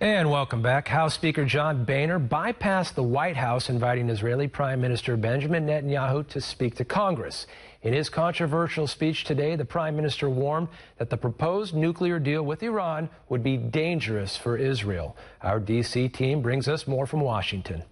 And welcome back. House Speaker John Boehner bypassed the White House, inviting Israeli Prime Minister Benjamin Netanyahu to speak to Congress. In his controversial speech today, the Prime Minister warned that the proposed nuclear deal with Iran would be dangerous for Israel. Our D.C. team brings us more from Washington.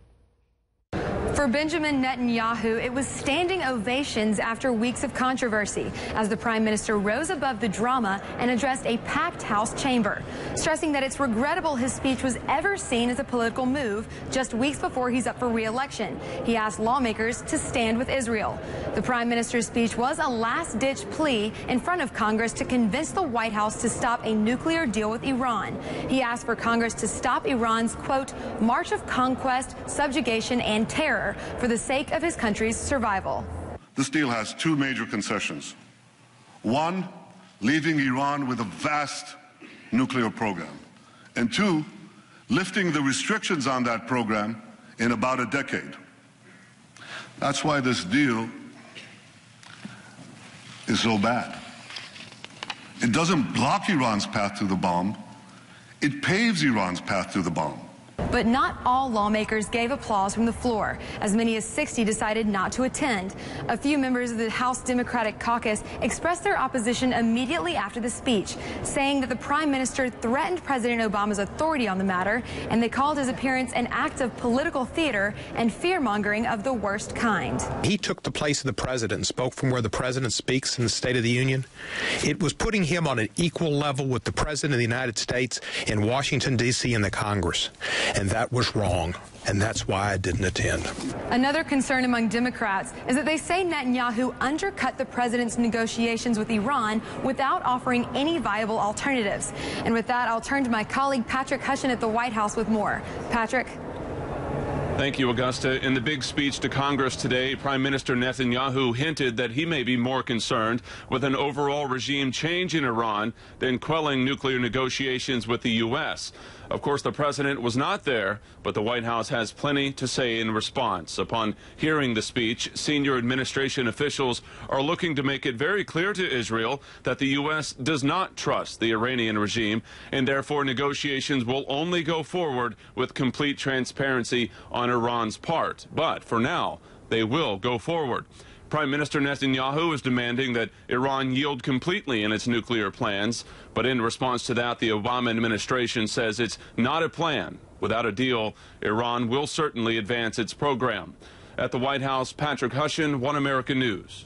For Benjamin Netanyahu, it was standing ovations after weeks of controversy as the prime minister rose above the drama and addressed a packed House chamber, stressing that it's regrettable his speech was ever seen as a political move just weeks before he's up for re-election. He asked lawmakers to stand with Israel. The prime minister's speech was a last-ditch plea in front of Congress to convince the White House to stop a nuclear deal with Iran. He asked for Congress to stop Iran's, quote, march of conquest, subjugation, and terror for the sake of his country's survival. This deal has two major concessions. One, leaving Iran with a vast nuclear program. And two, lifting the restrictions on that program in about a decade. That's why this deal is so bad. It doesn't block Iran's path to the bomb. It paves Iran's path to the bomb. But not all lawmakers gave applause from the floor. As many as 60 decided not to attend. A few members of the House Democratic Caucus expressed their opposition immediately after the speech, saying that the prime minister threatened President Obama's authority on the matter, and they called his appearance an act of political theater and fear-mongering of the worst kind. He took the place of the president and spoke from where the president speaks in the State of the Union. It was putting him on an equal level with the president of the United States in Washington, D.C. and the Congress. And that was wrong, and that's why I didn't attend. Another concern among Democrats is that they say Netanyahu undercut the president's negotiations with Iran without offering any viable alternatives. And with that, I'll turn to my colleague Patrick Hushin at the White House with more. Patrick. Thank you, Augusta. In the big speech to Congress today, Prime Minister Netanyahu hinted that he may be more concerned with an overall regime change in Iran than quelling nuclear negotiations with the U.S. Of course, the president was not there, but the White House has plenty to say in response. Upon hearing the speech, senior administration officials are looking to make it very clear to Israel that the U.S. does not trust the Iranian regime, and therefore negotiations will only go forward with complete transparency on Iran's part. But for now, they will go forward. Prime Minister Netanyahu is demanding that Iran yield completely in its nuclear plans. But in response to that, the Obama administration says it's not a plan. Without a deal, Iran will certainly advance its program. At the White House, Patrick Hushin, One American News.